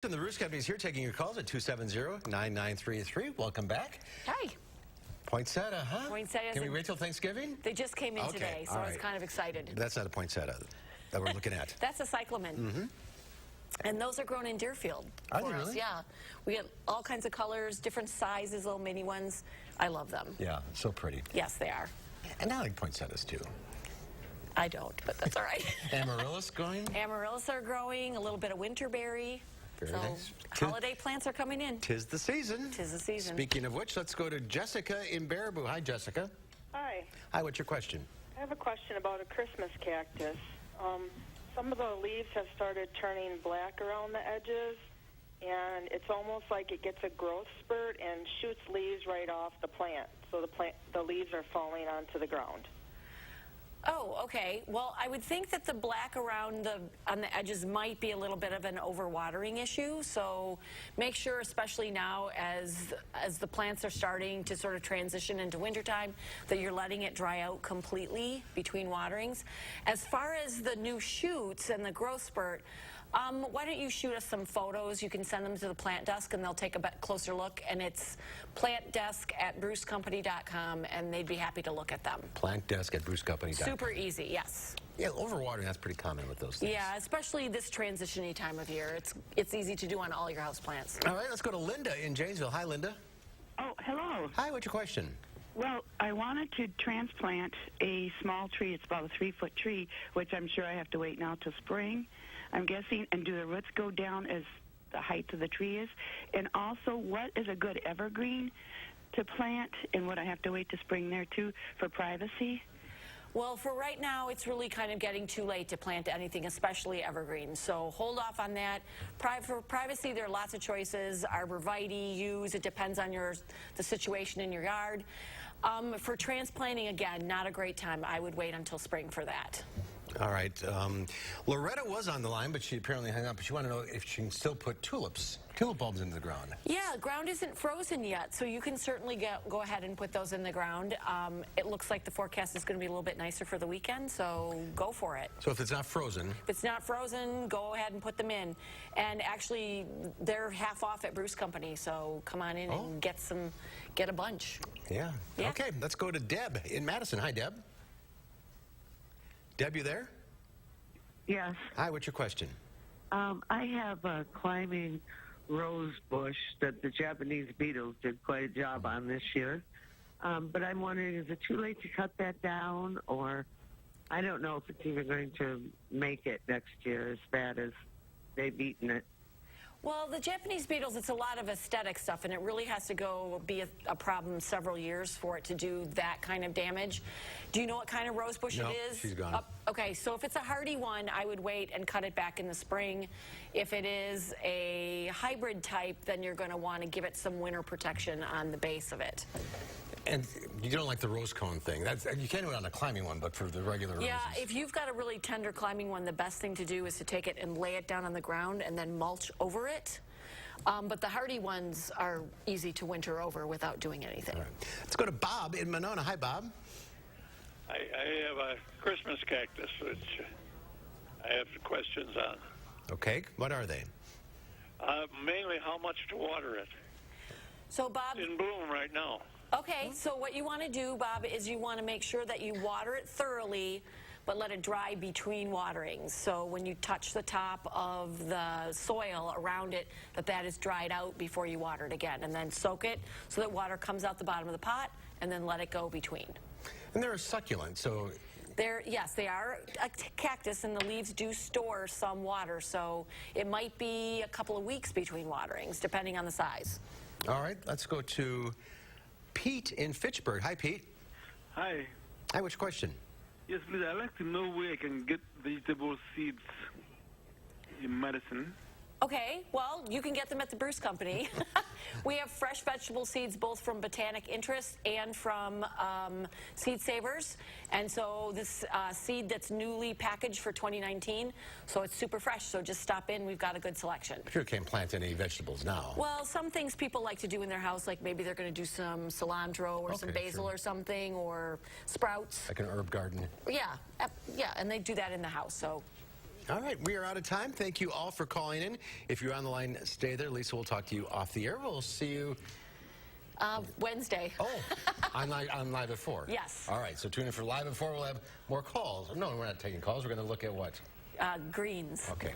And the Roost Company is here taking your calls at 270-9933. Welcome back. Hi. Poinsettia, huh? Poinsettias. Can we wait till Thanksgiving? They just came in today, so I was kind of excited. That's not a poinsettia that we're looking at. That's a cyclamen. Mm-hmm. And those are grown in Deerfield. Are they really? Yeah. We get all kinds of colors, different sizes, little mini ones. I love them. Yeah, so pretty. Yes, they are. And I like poinsettias, too. I don't, but that's all right. Amaryllis going? Amaryllis are growing, a little bit of winterberry. Very nice. Holiday plants are coming in. Tis the season. Tis the season. Speaking of which, let's go to Jessica in Baraboo. Hi, Jessica. Hi. Hi, what's your question? I have a question about a Christmas cactus. Some of the leaves have started turning black around the edges, and it's almost like it gets a growth spurt and shoots leaves right off the plant. So the leaves are falling onto the ground. Oh, okay. Well, I would think that the black around on the edges might be a little bit of an overwatering issue. So make sure, especially now as the plants are starting to sort of transition into wintertime, that you're letting it dry out completely between waterings. As far as the new shoots and the growth spurt, why don't you shoot us some photos? You can send them to the plant desk, and they'll take a closer look. And it's plantdesk@brewscompany.com, and they'd be happy to look at them. Plantdesk@brewscompany.com. Super easy, yes. Yeah, overwatering, that's pretty common with those things. Yeah, especially this transition-y time of year. It's easy to do on all your house plants. All right, let's go to Linda in Janesville. Hi, Linda. Oh, hello. Hi, what's your question? Well, I wanted to transplant a small tree. It's about a 3-foot tree, which I'm sure I have to wait now till spring, I'm guessing. And do the roots go down as the height of the tree is? And also, what is a good evergreen to plant? And would I have to wait to spring there, too, for privacy? Well, for right now, it's really kind of getting too late to plant anything, especially evergreen. So hold off on that. For privacy, there are lots of choices. Arborvitae, yews, it depends on the situation in your yard. For transplanting, again, not a great time. I would wait until spring for that. All right. Loretta was on the line, but she apparently hung up. But she wanted to know if she can still put tulip bulbs into the ground. Yeah, the ground isn't frozen yet, so you can certainly go ahead and put those in the ground. It looks like the forecast is going to be a little bit nicer for the weekend, so go for it. So if it's not frozen? If it's not frozen, go ahead and put them in. And actually, they're half off at Brew's Company, so come on in and get a bunch. Yeah. Okay, let's go to Deb in Madison. Hi, Deb. Deb, you there? Yes. Hi, what's your question? I have a climbing rose bush that the Japanese beetles did quite a job on this year. But I'm wondering, is it too late to cut that down? Or I don't know if it's even going to make it next year as bad as they've eaten it. Well, the Japanese beetles, it's a lot of aesthetic stuff, and it really has to be a problem several years for it to do that kind of damage. Do you know what kind of rose bush it is? She's gone. Okay, so if it's a hardy one, I would wait and cut it back in the spring. If it is a hybrid type, then you're going to want to give it some winter protection on the base of it. And you don't like the rose cone thing. You can do it on a climbing one, but for the regular roses. Yeah, if you've got a really tender climbing one, the best thing to do is to take it and lay it down on the ground and then mulch over it. But the hardy ones are easy to winter over without doing anything. All right. Let's go to Bob in Monona. Hi, Bob. I have a Christmas cactus, which I have questions on. Okay, what are they? Mainly how much to water it. So, Bob, It's in bloom right now. okay, so what you want to do, Bob, is you want to make sure that you water it thoroughly, but let it dry between waterings. So when you touch the top of the soil around it, that is dried out before you water it again. And then soak it so that water comes out the bottom of the pot, and then let it go between. And they're a succulent, so... Yes, they are a cactus, and the leaves do store some water, so it might be a couple of weeks between waterings, depending on the size. All right, let's go to Pete in Fitchburg. Hi, Pete. Hi. Hi, what's your question? Yes, please. I'd like to know where I can get vegetable seeds in Madison. Okay, well, you can get them at the Brew's Company. We have fresh vegetable seeds both from Botanic Interest and from Seed Savers. And so this seed that's newly packaged for 2019, so it's super fresh. So just stop in. We've got a good selection. I'm sure you can't plant any vegetables now. Well, some things people like to do in their house, like maybe they're going to do some cilantro or some basil or something, or sprouts. Like an herb garden. Yeah, yeah, and they do that in the house, so... All right, we are out of time. Thank you all for calling in. If you're on the line, stay there. Lisa will talk to you off the air. We'll see you. Wednesday. Oh, on Live at 4. Yes. All right, so tune in for Live at 4. We'll have more calls. No, we're not taking calls. We're going to look at what? Greens. Okay.